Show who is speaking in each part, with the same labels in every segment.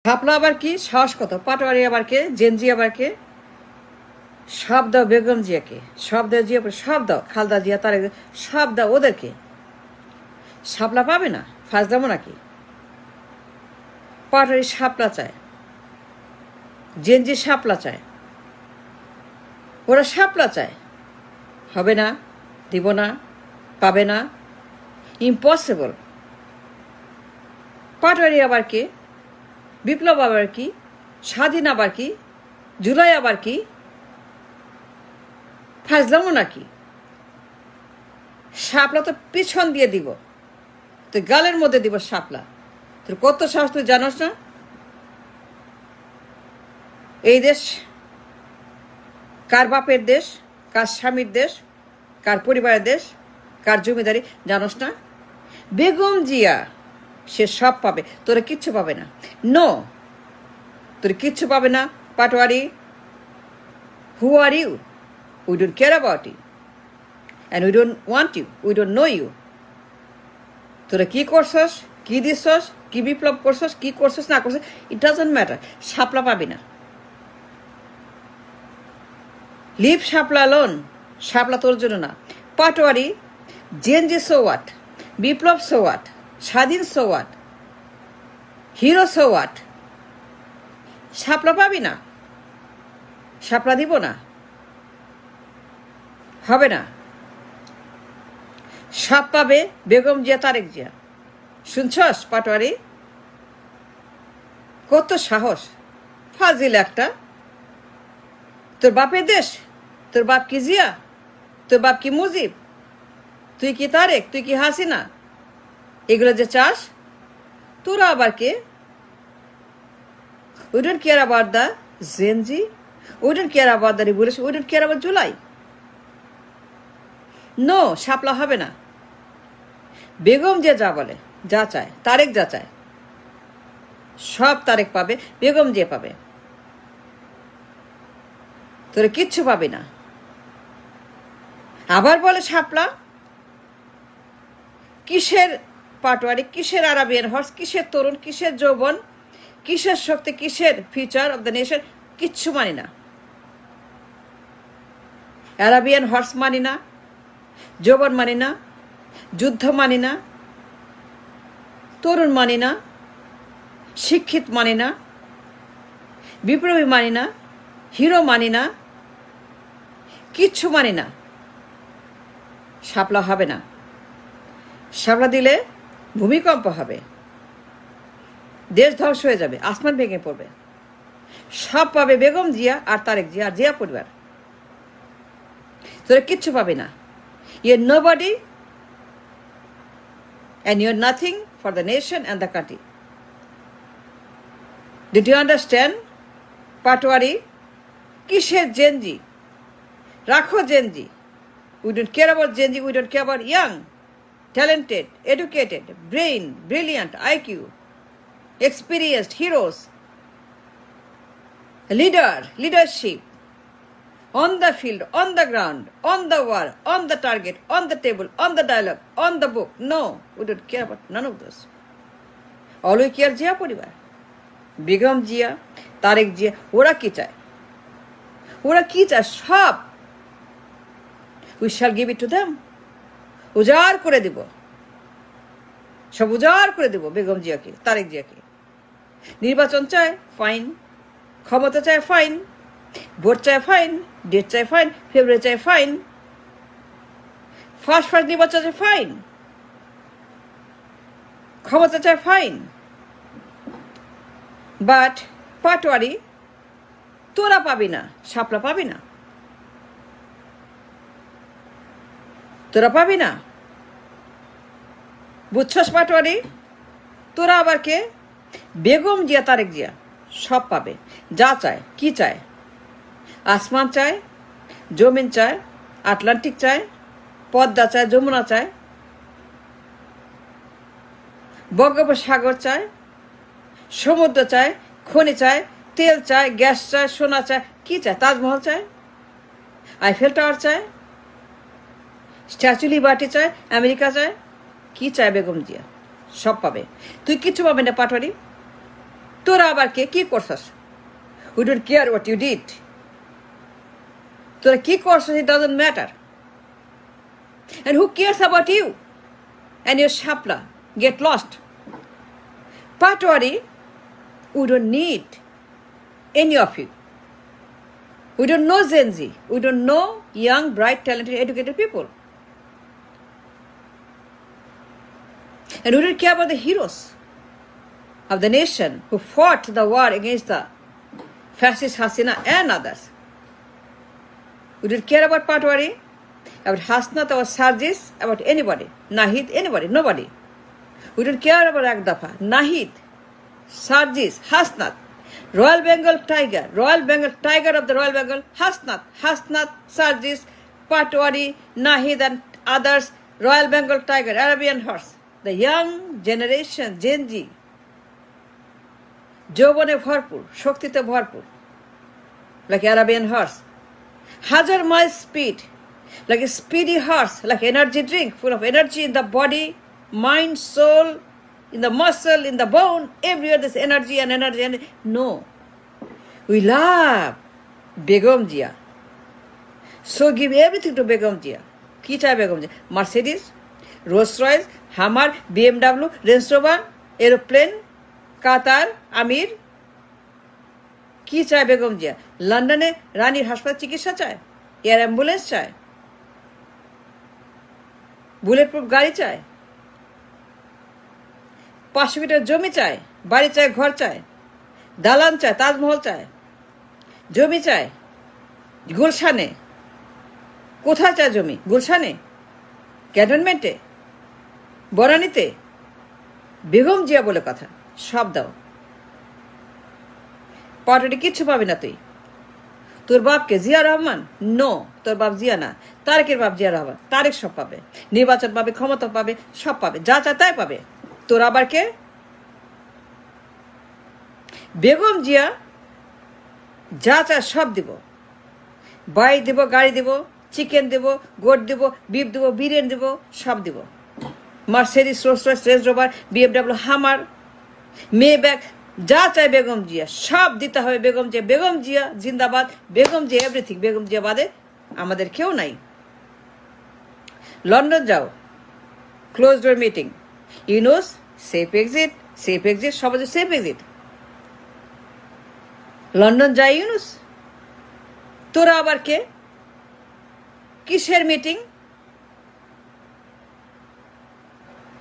Speaker 1: শাপলা আবার কি? সাহস কত! পাটোয়ারি আবার কে? জেনজি আবার কে? সব দাও বেগম জিয়াকে, সব দাও জিয়া, সব দাও খালদা জিয়া, তারেক, সব দাও ওদেরকে। শাপলা পাবে না? ফাজলামো নাকি? পাটোয়ারি শাপলা চায়, জেনজি শাপলা চায়, ওরা শাপলা চায়। হবে না, দিব না, পাবে না, ইম্পসিবল। পাটোয়ারি আবার কে? বিপ্লব আবার কি? স্বাধীন আবার কি? জুলাই আবার কি? ফাজলামো নাকি? শাপলা তো পিছন দিয়ে দিব, তুই গালের মধ্যে দিব শাপলা। তোর কত সাহস তুই জানোস না? এই দেশ কার বাপের দেশ, কার স্বামীর দেশ, কার পরিবারের দেশ, কার জমিদারি জানোস না? বেগম জিয়া সে সব পাবে, তোরা কিচ্ছু পাবে না। নো, তোর কিচ্ছু পাবে না। Patwari, who are you? We don't care about you and we don't want you, we don't know you. তোরা কি করছস, কি দিছস, কি বিপ্লব করছস, কি করছস না করছস, ইট ডাজন্ট ম্যাটার। শাপলা পাবি না। লিভ শাপলা লোন, শাপলা তোর জন্য না। পাটোয়ারি, জেনজি সো হোয়াট, বিপ্লব সো হোয়াট, স্বাধীন so what, hero so what. শাপলা পাবি না, শাপলা দিব না, হবে না। সব পাবে বেগম জিয়া, তারেক জিয়া। শুনছস পাটোয়ারি? কত সাহস! ফাজিল একটা। তোর বাপের দেশ, তোর বাপ কি জিয়া, তোর বাপ কি মুজিব, তুই কি তারেক, তুই কি হাসিনা, এগুলো যে চাস? তোরা আবার কে? We don't care about the Gen Z. We don't care about the revolution. We don't care about July. No, শাপলা হবে না। বেগম যে যা বলে, যা চায়, তারেক যা চায়, সব তারেক পাবে, বেগম যে পাবে। তোরা কিচ্ছু পাবি না। আবার বলে শাপলা। কিসের পাটোয়ারি, কিসের আরাবিয়ান হর্স, কিসের তরুণ, কিসের যৌবন, কিসের শক্তি, কিসের ফিউচার অব দ্য নেশন? কিচ্ছু মানি না। আরাবিয়ান হর্স মানি না, যৌবন মানি না, যুদ্ধ মানি না, তরুণ মানি না, শিক্ষিত মানি না, বিপ্লবী মানি না, হিরো মানি না, কিচ্ছু মানি না। শাপলা হবে না। শাপলা দিলে ভূমিকম্প হবে, দেশ ধ্বংস হয়ে যাবে, আসমান ভেঙে পড়বে। সব পাবে বেগম জিয়া আর তারেক জিয়া আর জিয়া পরিবার। তোরা কিচ্ছু পাবি না। You're nobody and you're nothing for the nation and the country. Did you understand? Patwari, কিসের জেনজি? রাখো Gen Z. We don't care about Gen Z, we don't care about young, talented, educated, brain, brilliant, IQ, experienced heroes, leadership, on the field, on the ground, on the war, on the target, on the table, on the dialogue, on the book. No, we don't care about none of those. All we care Zia পরিবার, বেগম জিয়া, তারেক জিয়া। ওরা কি চায়? ওরা কি চায়? সব we shall give it to them. উজাড় করে দিব, সব উজাড় করে দেব বেগম জিয়াকে, তারেক জিয়াকে। নির্বাচন চায়, ফাইন। ক্ষমতা চায়, ফাইন। ভোট চায়, ফাইন। ডেট চায়, ফাইন। ফেব্রুয়ারি চায়, ফাইন। ফার্স্ট নির্বাচন চায়, ফাইন। ক্ষমতা চায়, ফাইন। বাট পাটোয়ারি, তোরা পাবি না, শাপলা পাবি না, তোরা পাবি না। বুঝছস পাটোয়ারি? তোরা আবার কে? বেগম জিয়া, তারেক জিয়া সব পাবে। যা চায়, কি চায়? আসমান চায়, জমিন চায়, আটলান্টিক চায়, পদ্মা চায়, যমুনা চায়, বঙ্গোপসাগর চায়, সমুদ্র চায়, খনি চায়, তেল চায়, গ্যাস চায়, সোনা চায়। কি চায়? তাজমহল চায়, আইফেল টাওয়ার চায়, স্ট্যাচু লিবার্টি চায়, আমেরিকা চায়। কি চায় বেগম জিয়া? সব পাবে। তুই কিচ্ছু পাবে না পাটোয়ারি। তোরা আবার কি করছস? We don't care what you did. তোরা কি করছস, it doesn't matter. And who cares about you and your shapla? Get lost. Patwari, we don't need any of you. We don't know Gen Z. We don't know young, bright, talented, educated people. And we don't care about the heroes of the nation who fought the war against the fascist Hasina and others. We don't care about Patwari, about Hasnat, about Sarjis, about anybody. Nahid, anybody, nobody. We don't care about Agdafa, Nahid, Sarjis, Hasnat, Royal Bengal Tiger of the Royal Bengal, Hasnat, Sarjis, Patwari, Nahid and others, Royal Bengal Tiger, Arabian horse. The young generation, Gen Z, যৌবনে ভরপুর, শক্তিতে ভরপুর, like Arabian horse. 1,000 miles speed, like a speedy horse, like energy drink, full of energy in the body, mind, soul, in the muscle, in the bone, everywhere there's energy and energy. No. We love Begum Jia. So give everything to Begum Jia. কি চায় Begum Zia? Mercedes, Rolls Royce, হামার, BMW, range rover, aeroplane, কাতার, আমির। কি চায় বেগম জিয়া? লন্ডনে রানীর হাসপাতাল চিকিৎসা চায়, এয়ার অ্যাম্বুলেন্স চায়, বুলেট প্রুফ গাড়ি চায়, 500 মিটার জমি চায়, বাড়ি চায়, ঘর চায়, দালান চায়, তাজমহল চায়, জমি চায় গুলশানে। কোথায় চায় জমি? গুলশানে, ক্যান্টনমেন্টে, বনানীতে। বেগম জিয়া বলে কথা, সব দাও। পার্টি কিচ্ছু পাবি না তুই। তোর বাপকে জিয়া রহমান? নো, তোর বাপ জিয়া না, তারেকের বাপ জিয়া রহমান। তারেক সব পাবে, নির্বাচন পাবে, ক্ষমতা পাবে, সব পাবে, যা চায় তাই পাবে। তোর আবার কে? বেগম জিয়া যা চায় সব দিব, বাড়ি দিব, গাড়ি দিব, চিকেন দিব, গোট দিব, বিফ দিব, বিরিয়ানি দিব, সব দিব। Mercedes, Rolls Royce, range rover, BMW, হামার, মেব্যাক, যা চায় বেগম জিয়া সব দিতে হবে। বেগম জিয়া, বেগম জিয়া জিন্দাবাদ, বেগম জিয়া এভরিথিং। বেগম জিয়া বাদে আমাদের কেউ নাই। লন্ডন যাও, close door meeting, Yunus safe exit, সবাই সেফ এক্সিট। লন্ডন যায় ইউনুস, তোরা আবার কে? কিসের মিটিং?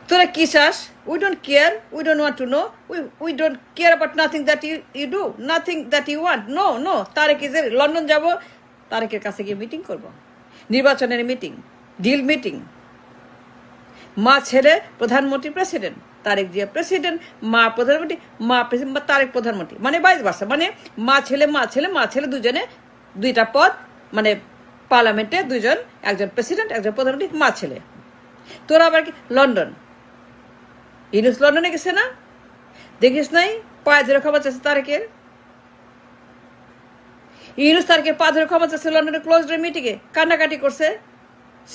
Speaker 1: তোরা কি চাস? We don't care, we don't want to know, we don't care about nothing that you do, nothing that you want. No. Tarek is London যাব, তারেকের কাছে গিয়ে মিটিং করব, নির্বাচনের মিটিং, ডিল মিটিং। মা ছেলে প্রধানমন্ত্রী, প্রেসিডেন্ট, তারেক জিয়া প্রেসিডেন্ট, মা প্রধানমন্ত্রী, মা প্রেসিডেন্ট, বা তারেক প্রধানমন্ত্রী, মানে 22 বর্ষ, মানে মা ছেলে দুজনে দুইটা পদ, মানে পার্লামেন্টে দুজন, একজন প্রেসিডেন্ট, একজন প্রধানমন্ত্রী, মা ছেলে। তোরা আবার কি? লন্ডন, ইউনুস লন্ডনে গেছে না? দেখিস নাই? পায়ে ধরে ক্ষমা চাচ্ছে তারেকের। ইউনুস তারেকের পা ধরে ক্ষমা চাচ্ছে লন্ডনে ক্লোজ ডোর মিটিংয়ে, কান্নাকাটি করছে।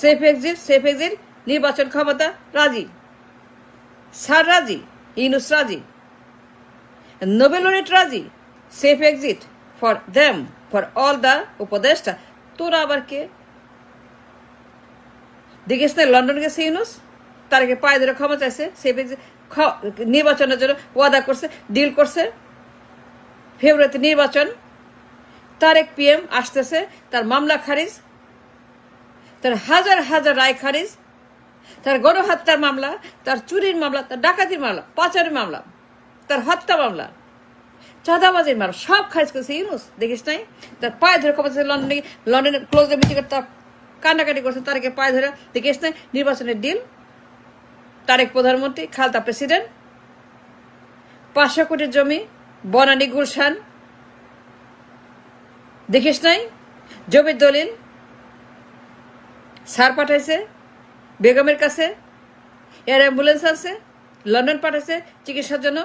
Speaker 1: সেফ এক্সিট, নির্বাচন ক্ষমতা রাজি, স্যার রাজি, ইউনুস রাজি, নোবেল লরেট রাজি, safe exit for them, for all the উপদেষ্টা। তোরা আবার কে? দেখিস না লন্ডন গেছে ইউনুস, তারেকের পায়ে ধরে ক্ষমা চাইছে, সেফ এক্সিট, নির্বাচনের জন্য ওয়াদা করছে, ডিল করছে। ফেব্রুয়ারিতে নির্বাচন, তারেক PM আসতেছে, তার মামলা খারিজ, তার হাজার রায় খারিজ, তার গণহত্যার মামলা, তার চুরির মামলা, তার ডাকাতির মামলা, পাচারের মামলা, তার হত্যা মামলা, চাঁদাবাজির মামলা, সব খারিজ করেছে ইউনুস। দেখিস নাই? তার পায়ে ধরে ক্ষমা চাইছে লন্ডনের ক্লোজ মিটিং, তার কান্নাকাটি করছে তারেকের পায়ে ধরে। দেখিস নাই? নির্বাচনের ডিল, তারেক প্রধানমন্ত্রী, খালতা প্রেসিডেন্ট, 500 কোটির জমি, বনানী, গুলশান। দেখিস নাই? জমির দলিল স্যার পাঠাইছে বেগমের কাছে, এয়ার অ্যাম্বুলেন্স আছে, লন্ডন পাঠাইছে চিকিৎসার জন্য।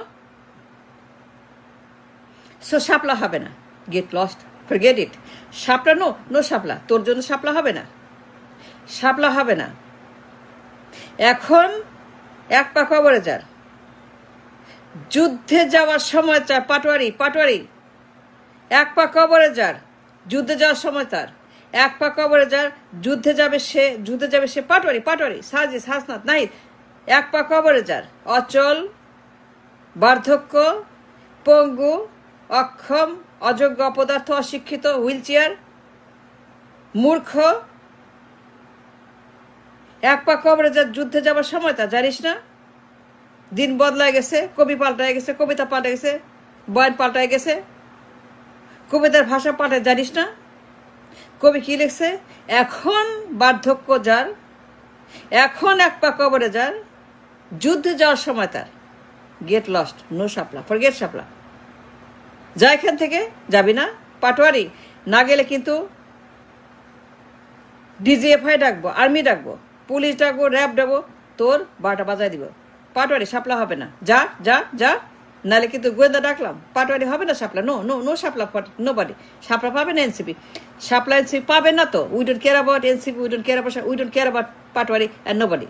Speaker 1: সো শাপলা হবে না, গেট লস্ট, ফরগেট ইট। শাপলা নো শাপলা, তোর জন্য শাপলা হবে না, শাপলা হবে না। এখন এক পা কবরে যার, যুদ্ধে যাওয়ার সময় তার পাটোয়ারি এক পা কবরে যার, যুদ্ধে যাওয়ার সময় তার এক পা কবরে যার, যুদ্ধে যাবে সে পাটোয়ারি সাজিস হাসনাত নাহিদ, এক পা কবরে যার, অচল, বার্ধক্য, পঙ্গু, অক্ষম, অযোগ্য, অপদার্থ, অশিক্ষিত, হুইল চেয়ার, মূর্খ, এক পা কবরে যার, যুদ্ধে যাবার সময় তা জানিস না? দিন বদলায় গেছে, কবি পাল্টায় গেছে, কবিতা পাল্টে গেছে, বয়ান পাল্টায় গেছে, কবিতার ভাষা পাল্টায় জানিস না? কবি কি লিখছে? এখন বার্ধক্য যার, এখন এক পা কবরে যার, যুদ্ধে যাওয়ার সময় তার, গেট লস্ট, নো শাপলা, ফরগেট শাপলা, যা এখান থেকে, যাবি না পাটোয়ারি, না গেলে কিন্তু ডিজিএফআই ডাকবো, আর্মি ডাকবো, পুলিশ ডাকবো, র্যাব ডাকবো, তোর 12টা বাজায় দিব। পাটোয়ারি শাপলা হবে না, যা যা যা, নাহলে কিন্তু গোয়েন্দা ডাকলাম, পাটোয়ারি হবে না শাপলা, নো নো নো শাপলা, নো বাডি শাপলা পাবে না এনসিপি, শাপলা এনসিপি পাবে না তো, we don't care about NCP, we don't care about Patwari and no বাডি।